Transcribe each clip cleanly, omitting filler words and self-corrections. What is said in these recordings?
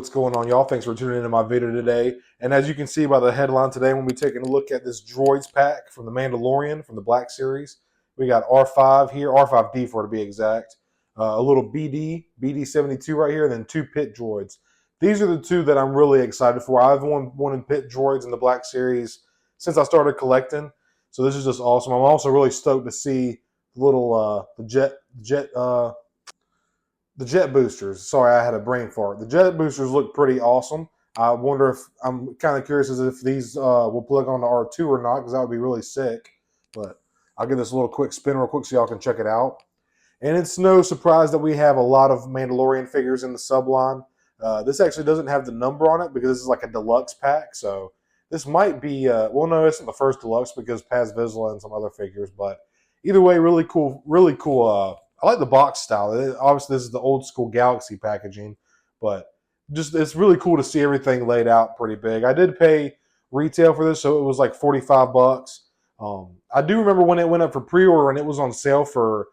What's going on, y'all? Thanks for tuning into my video today. And as you can see by the headline today, we'll be taking a look at this Droids pack from the Mandalorian from the Black Series. We got R5 here, R5-D4 to be exact. A little BD-72 right here, and then two pit droids. These are the two that I'm really excited for. I've wanted pit droids in the Black Series since I started collecting, so this is just awesome. I'm also really stoked to see the little the jet boosters. Sorry, I had a brain fart. The jet boosters look pretty awesome. I wonder if I'm kind of curious as if these will plug on to R2 or not, because that would be really sick. But I'll give this a little quick spin real quick so y'all can check it out. And it's no surprise that we have a lot of Mandalorian figures in the subline. This actually doesn't have the number on it because this is like a deluxe pack. So this might be, well, no, it's not the first deluxe because Paz Vizsla and some other figures. But either way, really cool, really cool. I like the box style. Obviously, this is the old school Galaxy packaging, but just it's really cool to see everything laid out pretty big. I did pay retail for this, so it was like 45 bucks. I do remember when it went up for pre-order and it was on sale for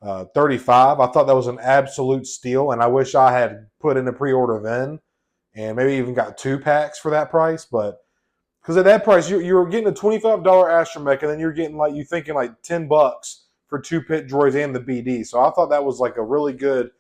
35. I thought that was an absolute steal, and I wish I had put in a pre-order then and maybe even got 2 packs for that price. But because at that price, you're getting a $25 astromech, and then you're getting like you thinking like 10 bucks for 2 pit droids and the BD. So I thought that was like a really good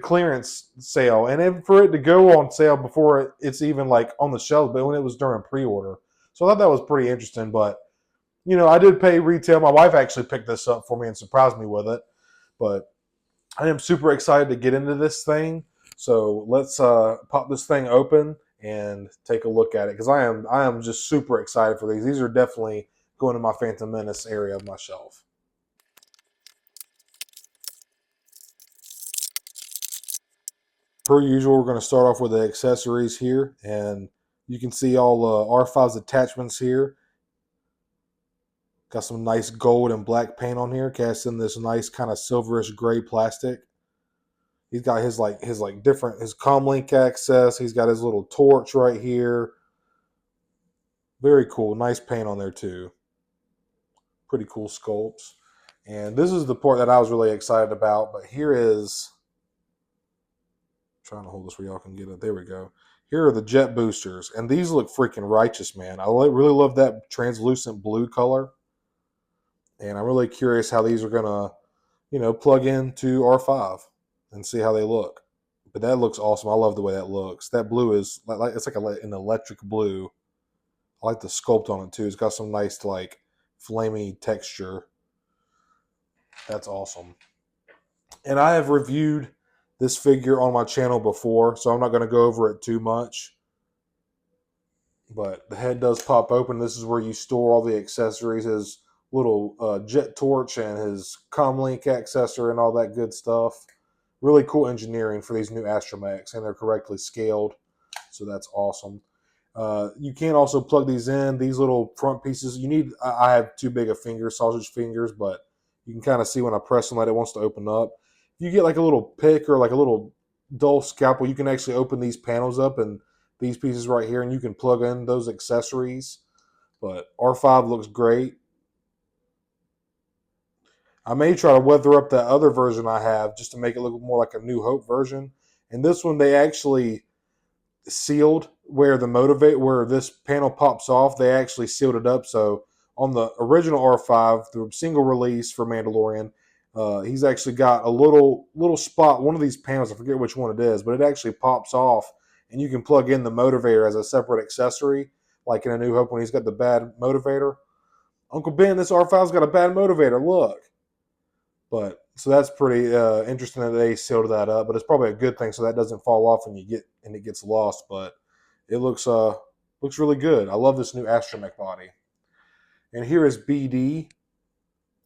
clearance sale, and for it to go on sale before it's even like on the shelves, but when it was during pre-order. So I thought that was pretty interesting. But I did pay retail. My wife actually picked this up for me and surprised me with it. But I am super excited to get into this thing. So let's pop this thing open and take a look at it, because I am just super excited for these. These are definitely going to my Phantom Menace area of my shelf. Per usual, we're going to start off with the accessories here, and you can see all R5's attachments here. Got some nice gold and black paint on here, cast in this nice kind of silverish gray plastic. He's got his different his comlink access. He's got his little torch right here. Very cool, nice paint on there too. Pretty cool sculpts. And this is the part that I was really excited about. But here is, trying to hold this where y'all can get it. There we go. Here are the jet boosters, and these look freaking righteous, man. I really love that translucent blue color, and I'm really curious how these are gonna, plug into R5 and see how they look. But that looks awesome. I love the way that looks. That blue is like it's like an electric blue. I like the sculpt on it too. It's got some nice like flamey texture. That's awesome. And I have reviewed this figure on my channel before, so I'm not going to go over it too much. But the head does pop open. This is where you store all the accessories, his little jet torch and his comlink accessory and all that good stuff. Really cool engineering for these new astromechs, and they're correctly scaled, so that's awesome. You can also plug these in. These little front pieces, I have too big of fingers, sausage fingers, but you can kind of see when I press them that it wants to open up. If you get like a little pick or like a little dull scalpel, you can actually open these panels up and these pieces right here, and you can plug in those accessories. But R5 looks great. I may try to weather up that other version I have just to make it look more like a New Hope version. And this one, they actually sealed where this panel pops off. They actually sealed it up. So on the original R5, the single release for Mandalorian, he's actually got a little spot. One of these panels, I forget which one it is, but it actually pops off, and you can plug in the motivator as a separate accessory, like in A New Hope when he's got the bad motivator. Uncle Ben, this R5's got a bad motivator. Look. But so that's pretty interesting that they sealed that up. But it's probably a good thing so that doesn't fall off when it gets lost. But it looks really good. I love this new astromech body. And here is BD.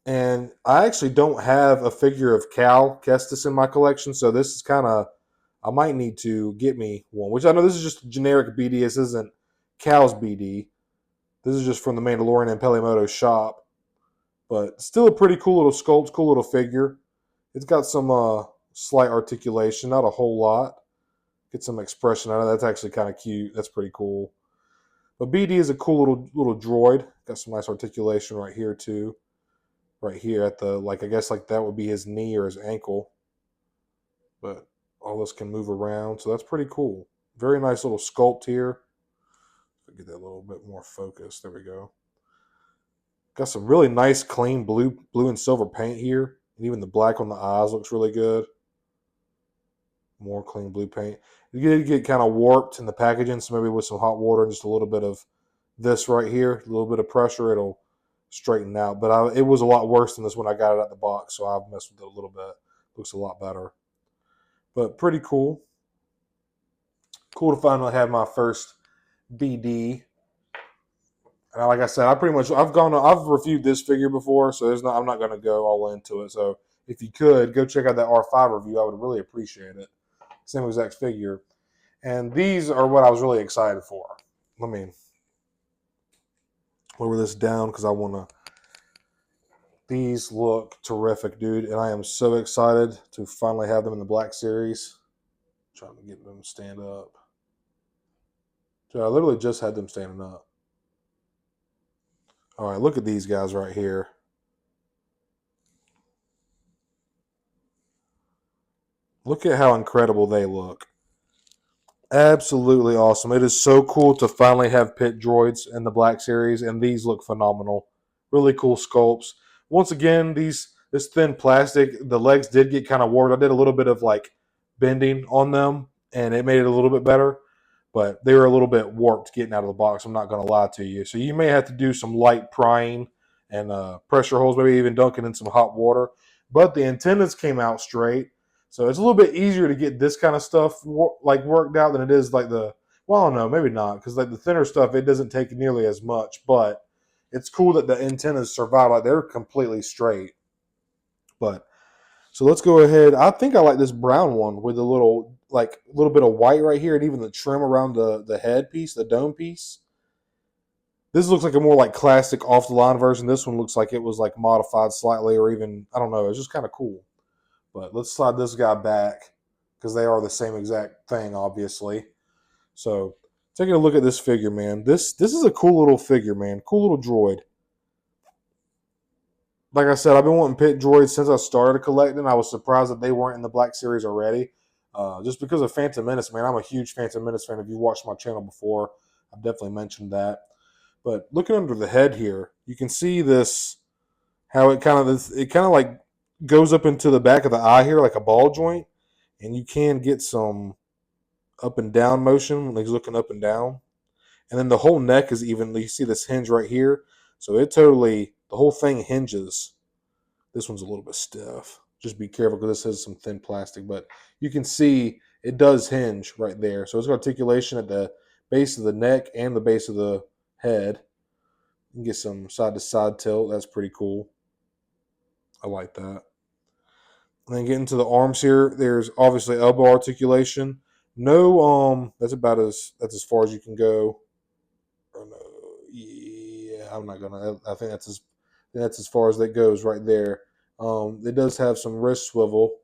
And I actually don't have a figure of Cal Kestis in my collection, so this is kind of, I might need to get me one. Which I know this is just generic BD. This isn't Cal's BD. This is just from the Mandalorian and Pelimoto shop. But still a pretty cool little sculpt, cool little figure. It's got some slight articulation, not a whole lot. Get some expression out of it. That's actually kind of cute. That's pretty cool. But BD is a cool little droid. Got some nice articulation right here too. Right here at the, I guess like that would be his knee or his ankle. But All this can move around, so that's pretty cool. Very nice little sculpt here. Get that a little bit more focused. There we go. Got some really nice, clean blue and silver paint here, and even the black on the eyes looks really good. More clean blue paint. You did get kind of warped in the packaging, so maybe with some hot water and just a little bit of this right here, a little bit of pressure, it'll straighten out. But it was a lot worse than this when I got it out of the box, so I've messed with it a little bit. Looks a lot better. But pretty cool. Cool to finally have my first BD. And like I said, I've reviewed this figure before, so I'm not going to go all into it. So if you could go check out that R5 review, I would really appreciate it. Same exact figure, and these are what I was really excited for. Let me lower this down because I want to. These look terrific, dude, and I am so excited to finally have them in the Black Series. Trying to get them to stand up. Dude, I literally just had them standing up. All right, look at these guys right here. Look at how incredible they look. Absolutely awesome. It is so cool to finally have pit droids in the Black Series, and these look phenomenal. Really cool sculpts. Once again, this thin plastic, the legs did get kind of warped. I did a little bit of like bending on them, and it made it a little bit better, but they were a little bit warped getting out of the box. I'm not going to lie to you. So you may have to do some light prying and pressure holes, maybe even dunking in some hot water. But the antennas came out straight. So it's a little bit easier to get this kind of stuff worked out than it is like well, I don't know, maybe not, because like the thinner stuff, it doesn't take nearly as much. But it's cool that the antennas survive. Like they're completely straight. But so let's go ahead. I think I like this brown one with a little bit of white right here, and even the trim around the head piece, the dome piece. This looks like a more like classic off the line version. This one looks like it was like modified slightly, or even I don't know. It's just kind of cool. But let's slide this guy back because they are the same exact thing, obviously. So taking a look at this figure, man. This is a cool little figure, man. Cool little droid. Like I said, I've been wanting pit droids since I started collecting. I was surprised that they weren't in the Black Series already. Just because of Phantom Menace, man. I'm a huge Phantom Menace fan. If you've watched my channel before, I've definitely mentioned that. But looking under the head here, you can see this, how it kind of like goes up into the back of the eye here like a ball joint, and you can get some up and down motion when he's looking up and down. And then the whole neck is even, you see this hinge right here. So the whole thing hinges. This one's a little bit stiff. Just be careful because this has some thin plastic, but you can see it does hinge right there. So it's got articulation at the base of the neck and the base of the head. You can get some side to side tilt. That's pretty cool. I like that. And then getting to the arms here, there's obviously elbow articulation. No, that's as far as you can go. Or no, yeah, I'm not gonna. I think that's as far as that goes right there. It does have some wrist swivel.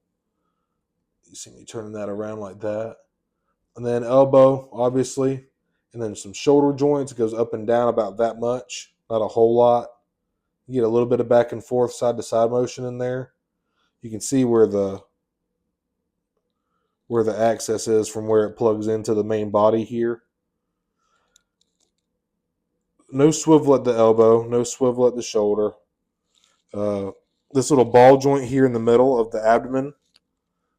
You see me turning that around like that, and then elbow, obviously, and then some shoulder joints. It goes up and down about that much, not a whole lot. You get a little bit of back and forth, side to side motion in there. You can see where the access is from where it plugs into the main body here. No swivel at the elbow, no swivel at the shoulder. This little ball joint here in the middle of the abdomen.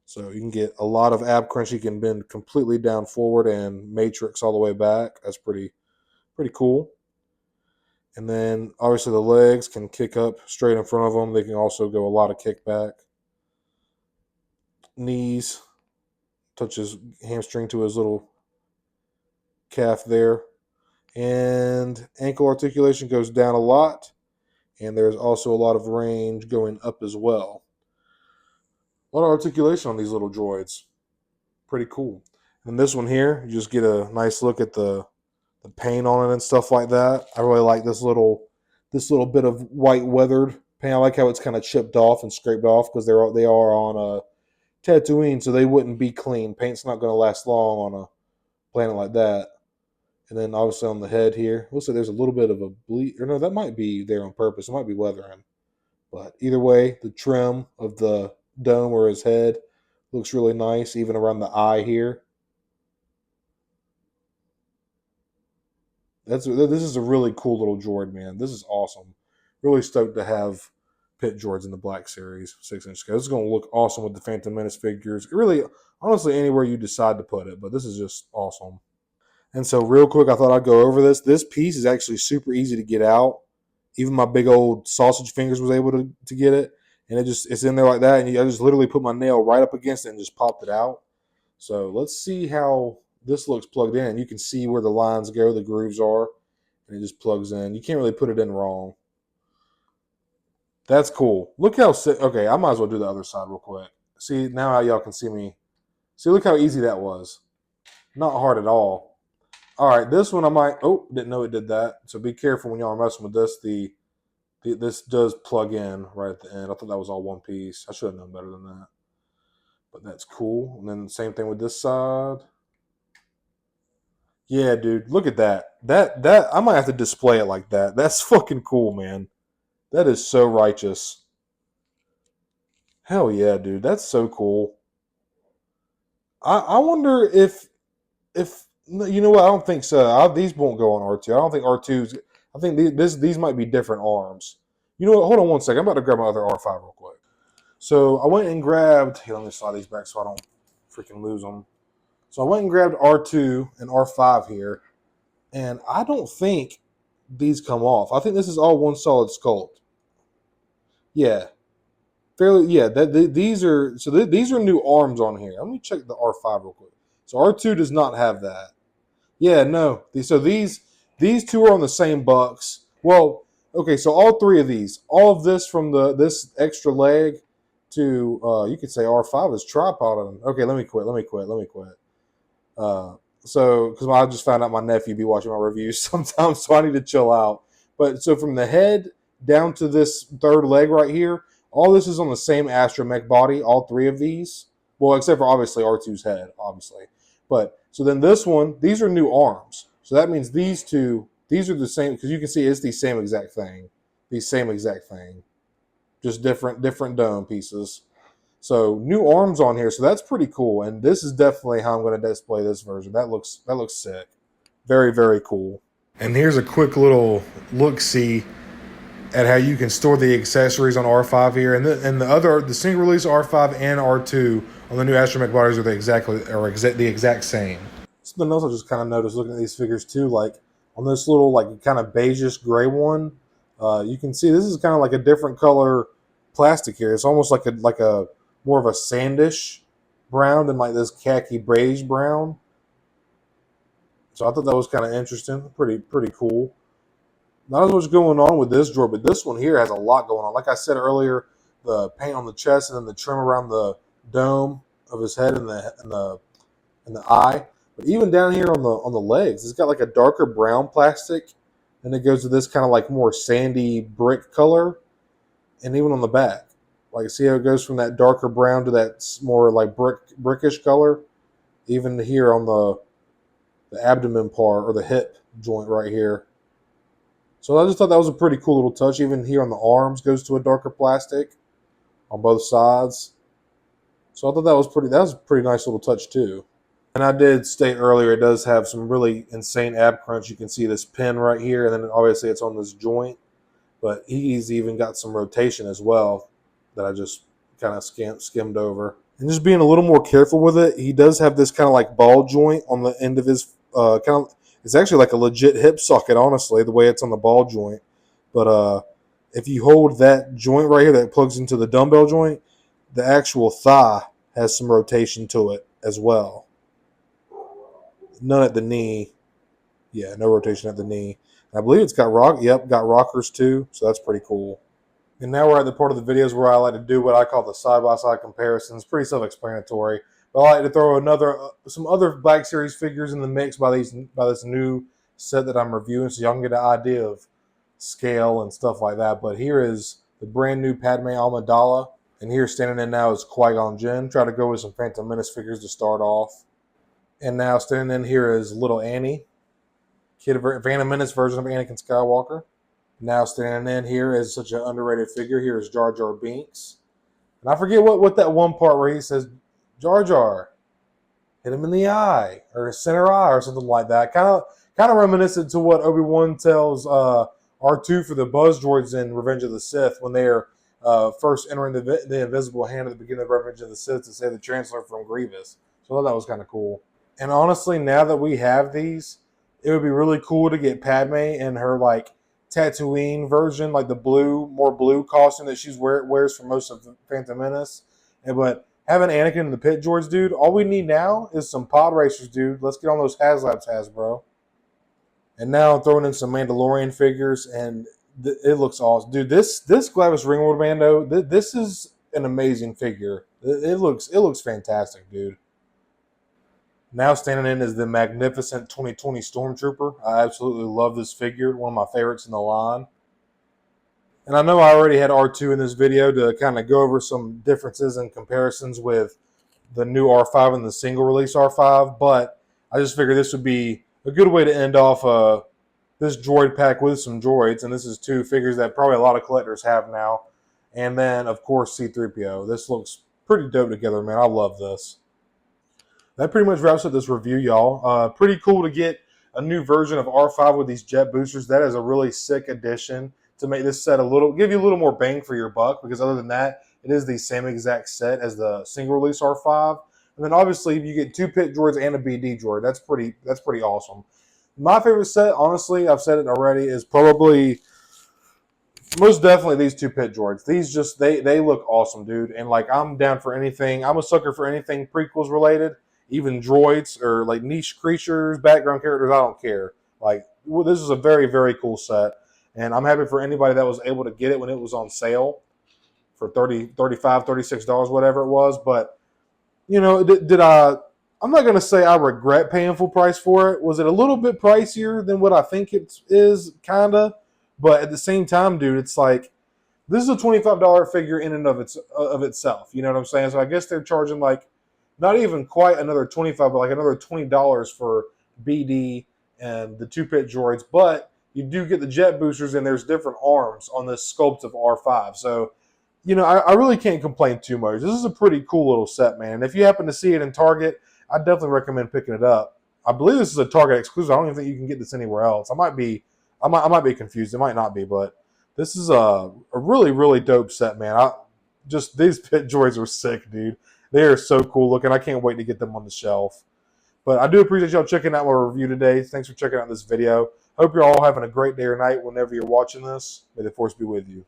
So you can get a lot of ab crunch. You can bend completely down forward and matrix all the way back. That's pretty cool. And then obviously the legs can kick up straight in front of them. They can also go a lot of kickback. Knees, touches hamstring to his little calf there. And ankle articulation goes down a lot. And there's also a lot of range going up as well. A lot of articulation on these little droids. Pretty cool. And this one here, you just get a nice look at the paint on it and stuff like that. I really like this little bit of white weathered paint. I like how it's kind of chipped off and scraped off because they are on a Tatooine, so they wouldn't be clean. Paint's not going to last long on a planet like that. And then obviously on the head here, looks like there's a little bit of a bleed. Or no, that might be there on purpose. It might be weathering. But either way, the trim of the dome or his head Looks really nice, even around the eye here. This is a really cool little droid, man. This is awesome. Really stoked to have pit droids in the Black Series 6-inch scale. This is going to look awesome with the Phantom Menace figures. Really, honestly, anywhere you decide to put it, but this is just awesome. And so, real quick, I thought I'd go over this. This piece is actually super easy to get out. Even my big old sausage fingers was able to get it, and it's in there like that. And I just literally put my nail right up against it and just popped it out. So let's see how this looks plugged in. You can see where the lines go, the grooves are, and it just plugs in. You can't really put it in wrong. That's cool. Look how sick. Okay, I might as well do the other side real quick. See now how y'all can see me. See, look how easy that was. Not hard at all. All right, this one I might. Oh, didn't know it did that. So be careful when y'all are messing with this. This does plug in right at the end. I thought that was all one piece. I should have known better than that. But that's cool. And then same thing with this side. Yeah, dude, look at that. That I might have to display it like that. That's fucking cool, man. That is so righteous. Hell yeah, dude. That's so cool. I wonder if you know what? I don't think so. These won't go on R2. I don't think R2's. I think these might be different arms. You know what? Hold on one second. I'm about to grab my other R5 real quick. So I went and grabbed. Here, let me slide these back so I don't freaking lose them. So I went and grabbed R2 and R5 here, and I don't think these come off. I think this is all one solid sculpt. Yeah, fairly. Yeah, these are these are new arms on here. Let me check the R5 real quick. So R2 does not have that. Yeah, no. So these two are on the same bucks. Well, okay. So all three of these, all of this from this extra leg to you could say R5 is tripod on. Okay, let me quit. Let me quit. Let me quit. Uh, so, because I just found out my nephew be watching my reviews sometimes, so I need to chill out. But so from the head down to this third leg right here, all this is on the same astromech body. All three of these, well, except for obviously R2's head, obviously. But so then this one, these are new arms. So that means these two, these are the same because you can see it's the same exact thing, the same exact thing, just different dome pieces. So new arms on here, so that's pretty cool. And this is definitely how I'm going to display this version. That looks sick, very very cool. And here's a quick little look see at how you can store the accessories on R5 here, and the single release R5 and R2 on the new astromech bodies are the exact same. Something else I just kind of noticed looking at these figures too, like on this little like kind of beigeish gray one, you can see this is kind of like a different color plastic here. It's almost like a more of a sandish brown than like this khaki beige brown. So I thought that was kind of interesting, pretty cool. Not as much going on with this drawer, but this one here has a lot going on. Like I said earlier, the paint on the chest and then the trim around the dome of his head and the eye. But even down here on the legs, it's got like a darker brown plastic, and it goes to this kind of like more sandy brick color, and even on the back, like see how it goes from that darker brown to that more like brickish color. Even here on the abdomen part or the hip joint right here. So I just thought that was a pretty cool little touch. Even here on the arms goes to a darker plastic on both sides. So I thought that was a pretty nice little touch too. And I did state earlier it does have some really insane ab crunch. You can see this pin right here, and then obviously it's on this joint. But he's even got some rotation as well that I just kind of skimmed over. And just being a little more careful with it, he does have this kind of like ball joint on the end of his it's actually like a legit hip socket, honestly, the way it's on the ball joint. But if you hold that joint right here that plugs into the dumbbell joint, the actual thigh has some rotation to it as well. None at the knee. Yeah, no rotation at the knee. I believe it's got got rockers too, so that's pretty cool. And now we're at the part of the videos where I like to do what I call the side-by-side comparisons. Pretty self-explanatory. But I like to throw some other Black Series figures in the mix by this new set that I'm reviewing, so y'all can get an idea of scale and stuff like that. But here is the brand new Padme Amidala, and here standing in now is Qui-Gon Jinn. Try to go with some Phantom Menace figures to start off. And now standing in here is Little Annie, Phantom Menace version of Anakin Skywalker. Now standing in here is such an underrated figure. Here is Jar Jar Binks. And I forget what that one part where he says Jar Jar. Hit him in the eye or center eye or something like that. Kind of reminiscent to what Obi-Wan tells R2 for the Buzz droids in Revenge of the Sith when they are first entering the Invisible Hand at the beginning of Revenge of the Sith to save the Chancellor from Grievous. So I thought that was kind of cool. And honestly, now that we have these, it would be really cool to get Padme in her like Tatooine version, like the more blue costume that she's wears for most of Phantom Menace. But having Anakin in the pit droids, dude, all we need now is some pod racers, dude. Let's get on those HasLabs, Hasbro. And now I'm throwing in some Mandalorian figures, and it looks awesome, dude. This Glavis Ringworld Mando, this is an amazing figure. It looks fantastic, dude. Now standing in is the magnificent 2020 Stormtrooper. I absolutely love this figure. One of my favorites in the line. And I know I already had R2 in this video to kind of go over some differences and comparisons with the new R5 and the single release R5, but I just figured this would be a good way to end off this droid pack with some droids. And this is two figures that probably a lot of collectors have now. And then, of course, C-3PO. This looks pretty dope together, man. I love this. That pretty much wraps up this review, y'all. Pretty cool to get a new version of R5 with these jet boosters. That is a really sick addition to make this set give you a little more bang for your buck, because other than that, it is the same exact set as the single release R5. And then obviously you get two pit droids and a BD droid. That's pretty awesome. My favorite set, honestly, I've said it already, is probably most definitely these two pit droids. These just they look awesome, dude. And like I'm down for anything. I'm a sucker for anything prequels related. Even droids or like niche creatures, background characters, I don't care. Like, this is a very, very cool set. And I'm happy for anybody that was able to get it when it was on sale for $30, $35, $36, whatever it was. But, you know, I'm not going to say I regret paying full price for it. Was it a little bit pricier than what I think it is? Kind of. But at the same time, dude, it's like, this is a $25 figure in and of itself. You know what I'm saying? So I guess they're charging like, not even quite another $25, but like another $20 for BD and the two pit droids. But you do get the jet boosters, and there's different arms on this sculpt of R5. So, you know, I really can't complain too much. This is a pretty cool little set, man. And if you happen to see it in Target, I definitely recommend picking it up. I believe this is a Target exclusive. I don't even think you can get this anywhere else. I might be confused. It might not be, but this is a really, really dope set, man. These pit droids are sick, dude. They are so cool looking. I can't wait to get them on the shelf. But I do appreciate y'all checking out my review today. Thanks for checking out this video. Hope you're all having a great day or night whenever you're watching this. May the Force be with you.